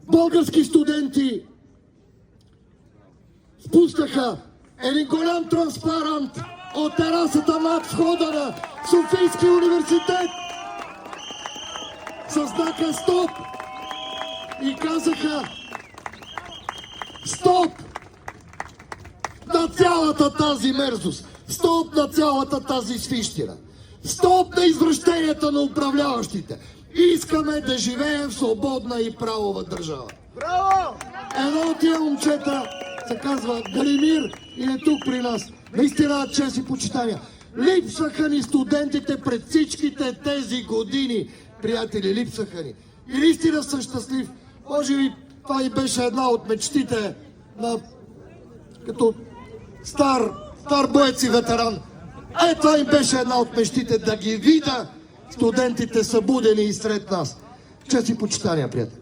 български студенти спуснаха един голям транспарант от терасата над входа на Софийския университет със знака СТОП и казаха СТОП на цялата тази мерзост, СТОП на цялата тази свищина, СТОП на извращенията на управляващите. Искаме да живеем в свободна и правова държава. Браво! Едно от тия момчета се казва Галимир и е тук при нас. Наистина чест и почитания. Липсваха ни студентите пред всичките тези години. Приятели, липсваха ни. И наистина съм щастлив. Може би това и беше една от мечтите на като стар боец и ветеран. Това им беше една от мечтите, да ги видя студентите събудени и сред нас. Чест и почитания, приятели.